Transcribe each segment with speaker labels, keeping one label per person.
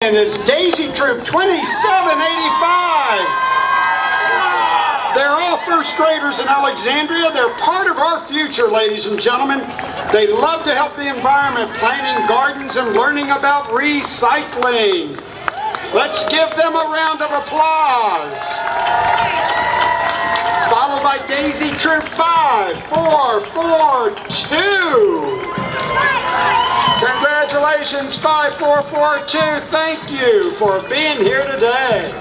Speaker 1: And it's Daisy Troop 2785. They're all first graders in Alexandria. They're part of our future, ladies and gentlemen. They love to help the environment, planting gardens and learning about recycling. Let's give them a round of applause. Followed by Daisy Troop 5442. Congratulations, 5442. Thank you for being here today.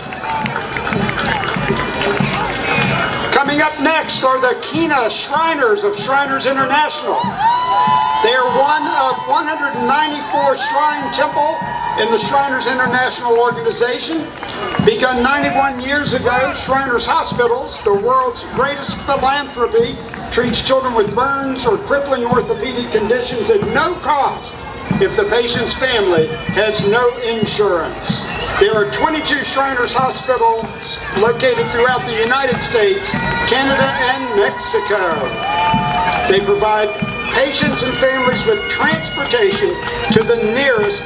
Speaker 1: Coming up next are the Kina Shriners of Shriners International. They are one of 194 shrine temple in the Shriners International organization. Begun 91 years ago, Shriners Hospitals, the world's greatest philanthropy, treats children with burns or crippling orthopedic conditions at no cost if the patient's family has no insurance. There are 22 Shriners Hospitals located throughout the United States, Canada, and Mexico. They provide patients and families with transportation to the nearest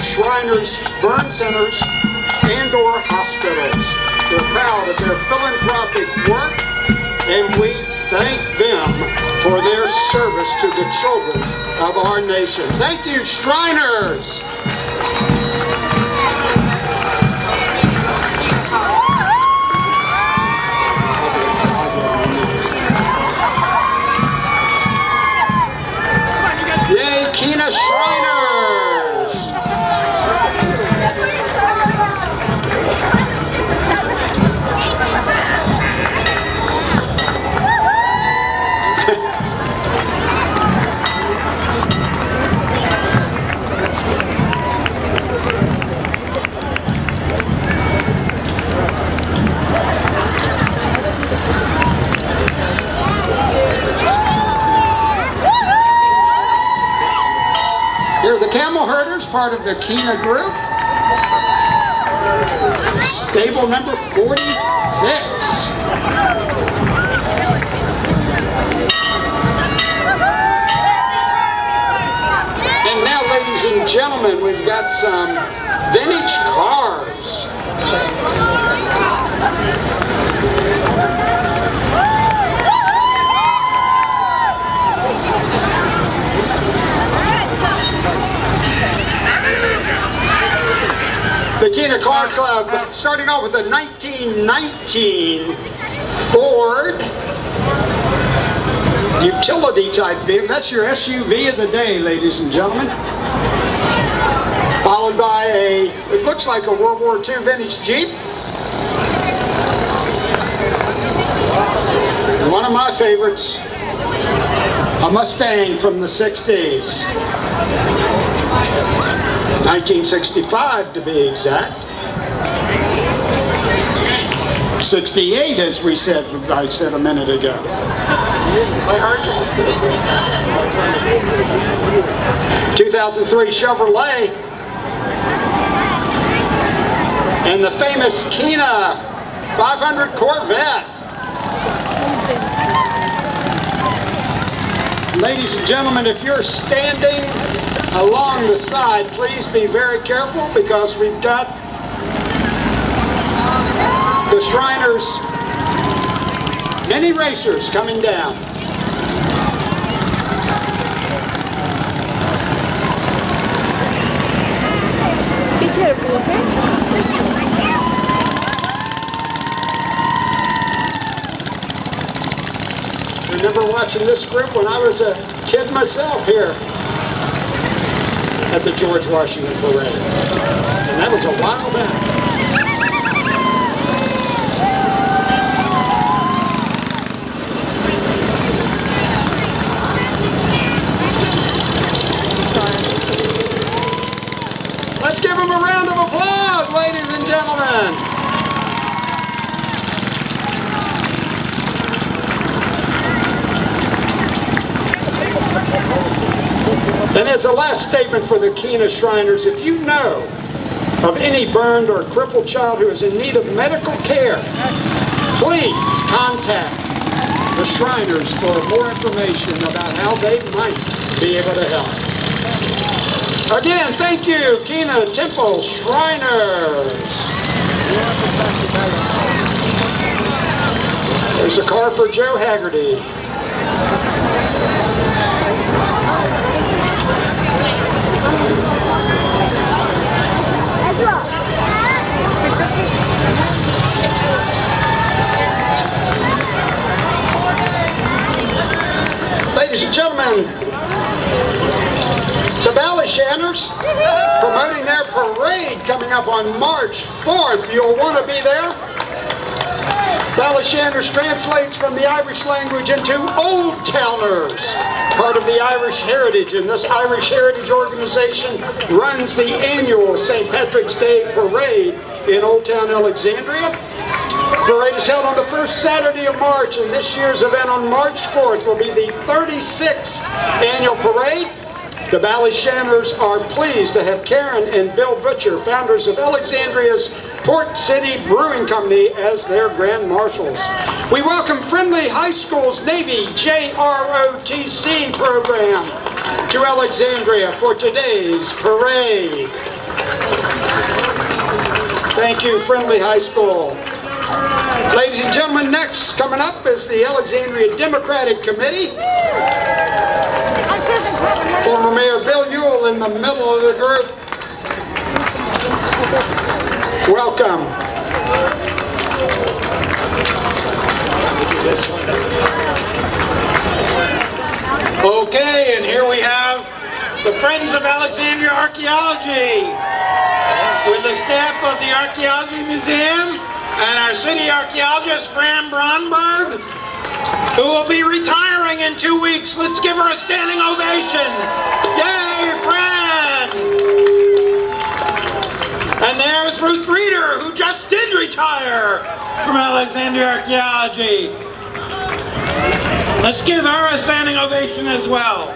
Speaker 1: Shriners burn centers and or hospitals. We're proud of their philanthropic work, and we thank them for their service to the children of our nation. Thank you, Shriners! Yay, Kina Shriners! Here, the camel herders, part of the Kina group. Stable number 46. And now, ladies and gentlemen, we've got some vintage cars. The Kina Car Club, starting off with a 1919 Ford utility type vehicle. That's your SUV of the day, ladies and gentlemen. Followed by it looks like a World War II vintage Jeep. And one of my favorites, a Mustang from the 60s. 1965 to be exact. 68 as I said a minute ago. 2003 Chevrolet. And the famous Kina 500 Corvette. Ladies and gentlemen, if you're standing along the side, please be very careful because we've got the Shriners mini racers coming down.
Speaker 2: Be careful, okay?
Speaker 1: I remember watching this group when I was a kid myself here at the George Washington Parade. And that was a while back. Let's give them a round of applause, ladies and gentlemen. And as a last statement for the Kina Shriners, if you know of any burned or crippled child who is in need of medical care, please contact the Shriners for more information about how they might be able to help. Again, thank you, Kena Temple Shriners. There's a car for Joe Haggerty. Ladies and gentlemen, the Valley Shanners promoting their parade coming up on March 4th. You'll want to be there. Valley Shanners translates from the Irish language into Old Towners, part of the Irish Heritage, and this Irish Heritage organization runs the annual St. Patrick's Day Parade in Old Town Alexandria. The parade is held on the first Saturday of March, and this year's event on March 4th will be the 36th annual parade. The Valley Shanners are pleased to have Karen and Bill Butcher, founders of Alexandria's Port City Brewing Company, as their Grand Marshals. We welcome Friendly High School's Navy JROTC program to Alexandria for today's parade. Thank you, Friendly High School. Ladies and gentlemen, next coming up is the Alexandria Democratic Committee. Former Mayor Bill Ewell in the middle of the group. Welcome.
Speaker 3: Okay, and here we have the Friends of Alexandria Archaeology with the staff of the Archaeology Museum and our city archaeologist, Fran Bromberg, who will be retiring in 2 weeks. Let's give her a standing ovation. Yay, Fran! And there's Ruth Reeder, who just did retire from Alexandria Archaeology. Let's give her a standing ovation as well.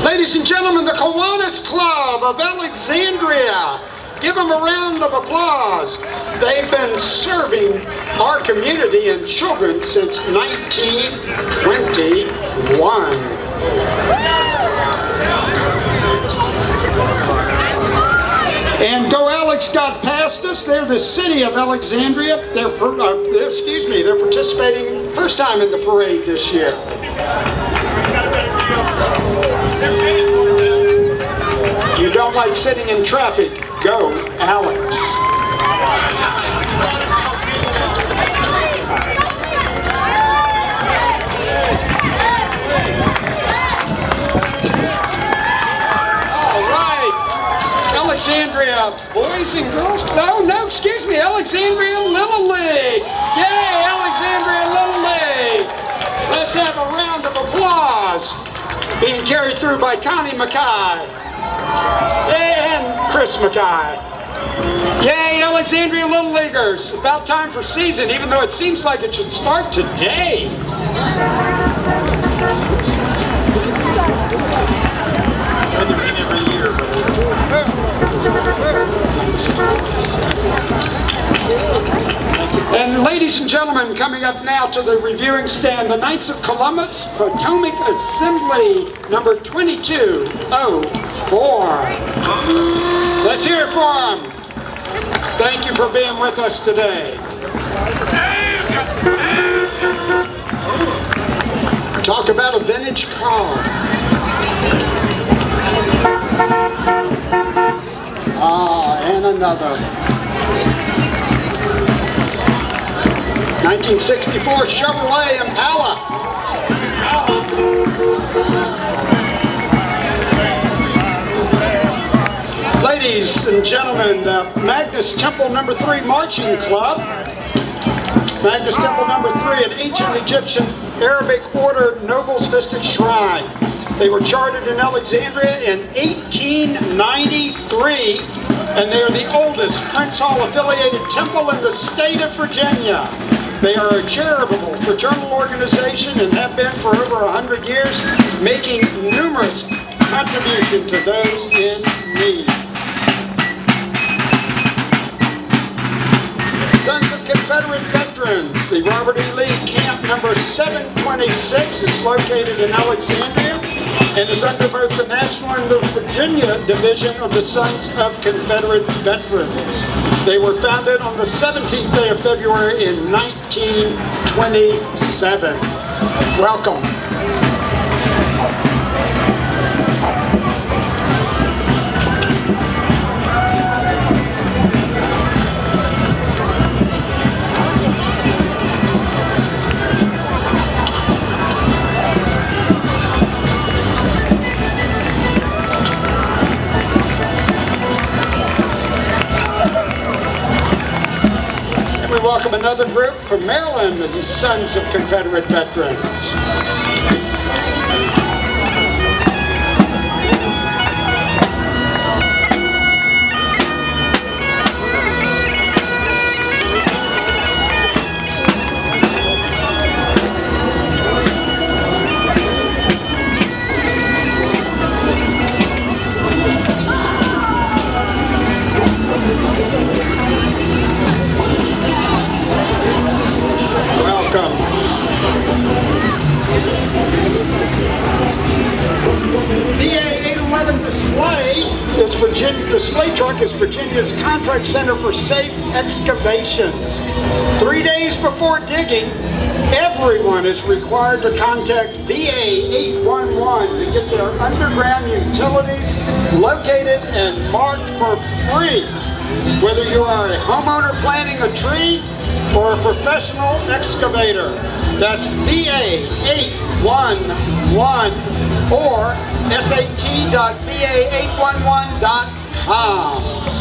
Speaker 1: Ladies and gentlemen, the Kiwanis Club of Alexandria. Give them a round of applause. They've been serving our community and children since 1921. And Go Alex got past us. They're the city of Alexandria. They're participating first time in the parade this year. You don't like sitting in traffic? Go Alex. Alexandria boys and girls, no, excuse me, Alexandria Little League. Yay, Alexandria Little League. Let's have a round of applause. Being carried through by Connie Mackay and Chris Mackay. Yay, Alexandria Little Leaguers. About time for season, even though it seems like it should start today. And ladies and gentlemen, coming up now to the reviewing stand, the Knights of Columbus, Potomac Assembly number 2204. Let's hear it for them. Thank you for being with us today. Talk about a vintage car. And another. 1964 Chevrolet Impala. Ladies and gentlemen, the Magnus Temple number 3 Marching Club. Magnus Temple number 3, an ancient Egyptian Arabic order Nobles Visited Shrine. They were chartered in Alexandria in 1893, and they are the oldest Prince Hall affiliated temple in the state of Virginia. They are a charitable fraternal organization and have been for over 100 years, making numerous contributions to those in need. Sons of Confederate Veterans, the Robert E. Lee Camp number 726 is located in Alexandria and is under both the National and the Virginia Division of the Sons of Confederate Veterans. They were founded on the 17th day of February in 1927. Welcome. Welcome another group from Maryland, the Sons of Confederate Veterans. Display truck is Virginia's contract center for safe excavations. 3 days before digging, everyone is required to contact VA 811 to get their underground utilities located and marked for free. Whether you are a homeowner planting a tree or a professional excavator, that's VA 811 or sat.va811.com.